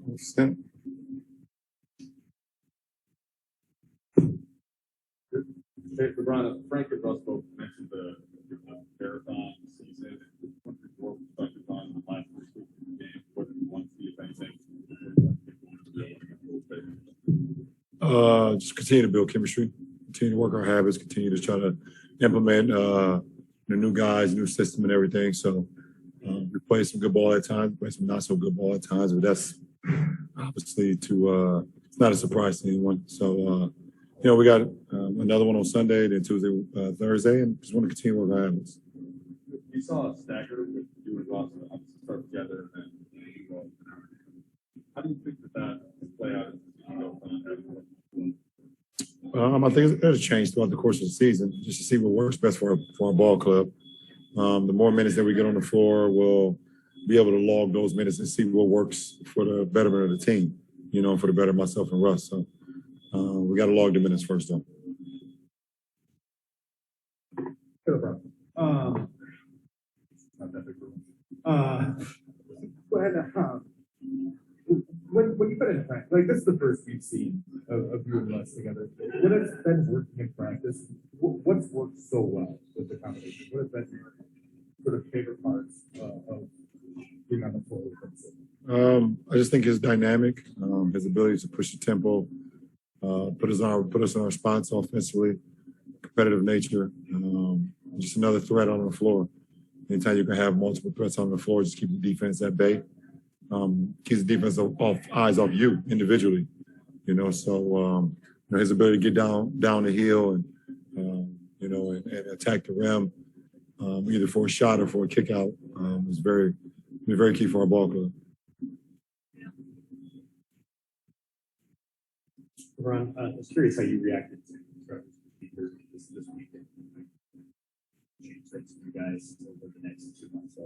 100%. Hey, LeBron, Frank and Russ both mentioned the marathon season. What is your perspective on the last 3 weeks of the game? What do you want to see, if anything? Just continue to build chemistry, continue to work our habits, continue to try to implement the new guys, new system, and everything. So we play some good ball at times, play some not so good ball at times, but that's obviously it's not a surprise to anyone. So we got another one on Sunday, then Tuesday, Thursday, and just want to continue to work our habits. You saw a stagger with you and Ross obviously start together, and then you go. How do you think that will play out as you go on? I think there's a change throughout the course of the season, just to see what works best for our ball club. The more minutes that we get on the floor, we'll be able to log those minutes and see what works for the betterment of the team, for the better of myself and Russ. So we got to log the minutes first, though. Go ahead. When you put in practice, like this is the first we've seen of you and Russ together. What has been working in practice? What's worked so well with the combination? What has been your sort of favorite parts of being on the floor with him? I just think his dynamic, his ability to push the tempo, put us on our spots offensively, competitive nature, just another threat on the floor. Anytime you can have multiple threats on the floor, just keep the defense at bay. Keeps the defense eyes off you individually, So his ability to get down the hill and and attack the rim, either for a shot or for a kick out, was very key for our ball club. Ron, I was curious how you reacted to this weekend. Change things for you guys over the next 2 months.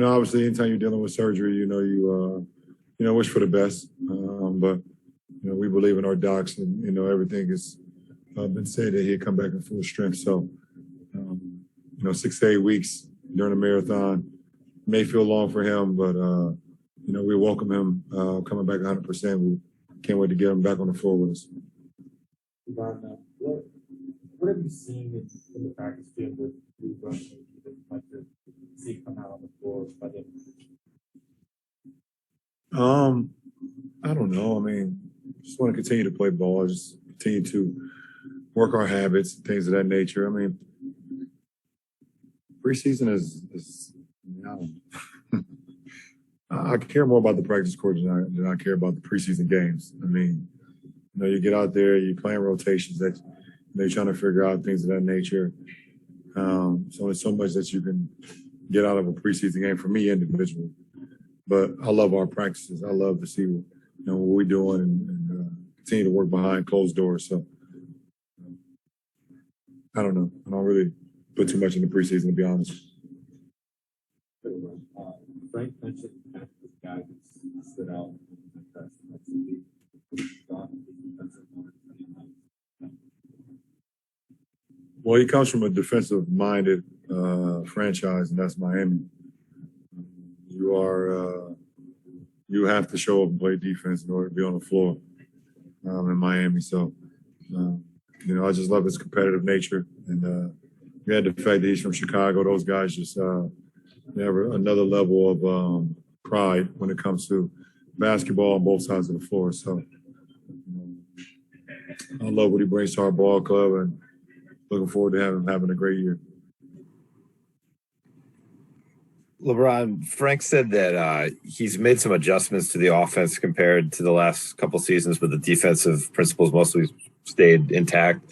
Obviously, anytime you're dealing with surgery, you wish for the best. But we believe in our docs, and everything has been said that he'd come back in full strength. So, 6 to 8 weeks during a marathon may feel long for him, but we welcome him coming back 100%. We can't wait to get him back on the floor with us. What have you seen in the practice field with Russ? Like to see him come out on the floor by the end of the season? I don't know. I mean, just want to continue to play ball, just continue to work our habits, things of that nature. I mean, preseason is I care more about the practice court than I care about the preseason games. I mean, you get out there, you're playing rotations that you're trying to figure out things of that nature. So there's so much that you can get out of a preseason game for me individually. But I love our practices. I love to see what we're doing and continue to work behind closed doors. So I don't know. I don't really put too much in the preseason, to be honest. Frank mentioned that this guy who stood out in the press next week. Well, he comes from a defensive-minded franchise, and that's Miami. You have to show up and play defense in order to be on the floor in Miami. So, I just love his competitive nature, and you had the fact that he's from Chicago. Those guys just they have another level of pride when it comes to basketball on both sides of the floor. So, I love what he brings to our ball club, and looking forward to having a great year. LeBron, Frank said that he's made some adjustments to the offense compared to the last couple seasons, but the defensive principles mostly stayed intact.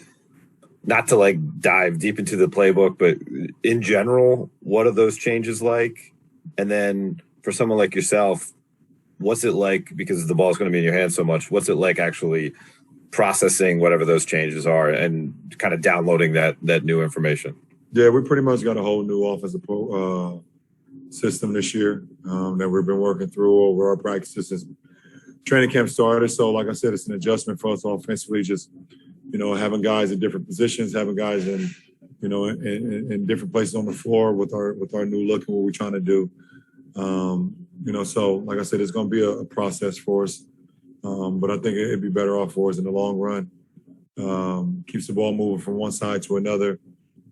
Not to dive deep into the playbook, but in general, what are those changes like? And then for someone like yourself, what's it like, because the ball's going to be in your hands so much, what's it like actually processing whatever those changes are and kind of downloading that new information? Yeah, we pretty much got a whole new offensive system this year that we've been working through over our practices since training camp started. So, like I said, it's an adjustment for us offensively, just, having guys in different positions, having guys in different places on the floor with our new look and what we're trying to do. So like I said, it's going to be a process for us. But I think it'd be better off for us in the long run. Keeps the ball moving from one side to another.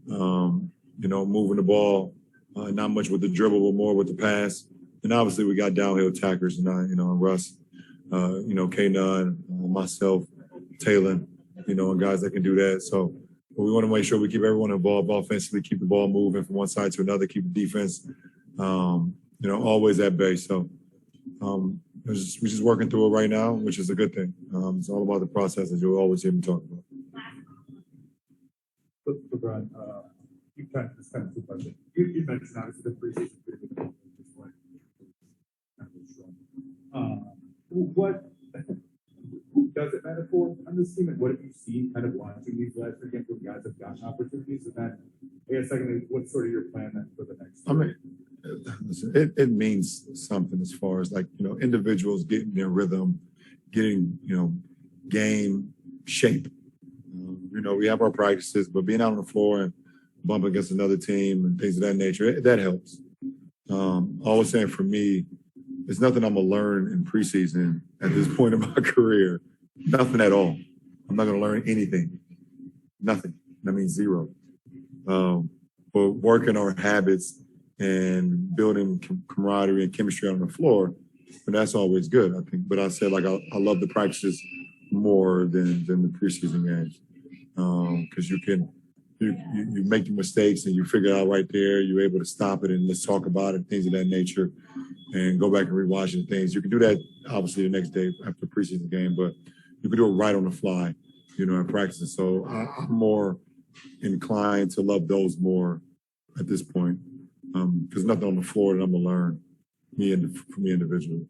Moving the ball, not much with the dribble, but more with the pass. And obviously we got downhill attackers, and Russ, K-Nun, myself, Taylor, and guys that can do that. So we want to make sure we keep everyone involved offensively, keep the ball moving from one side to another, keep the defense, always at bay. So we're just working through it right now, which is a good thing. It's all about the process, as you'll always hear me talk about. LeBron, you kind of two questions. You mentioned obviously the preseason period. Who does it matter for on this team, and what have you seen kind of watching these last three games when guys have gotten opportunities? And then, I guess, secondly, what's sort of your plan then for the next? I mean, it means something as far as individuals getting their rhythm, getting game shape. We have our practices, but being out on the floor and bumping against another team and things of that nature, that helps. Always saying for me, it's nothing I'm gonna learn in preseason at this point in my career. Nothing at all. I'm not gonna learn anything. Nothing. That means zero. But working our habits and building camaraderie and chemistry on the floor, and that's always good, I think. But I said, I love the practices more than the preseason games, because you make the mistakes and you figure it out right there. You're able to stop it and let's talk about it, things of that nature, and go back and rewatch the things. You can do that obviously the next day after the preseason game, but you can do it right on the fly, in practice. So I'm more inclined to love those more at this point, because nothing on the floor that I'm gonna learn for me individually.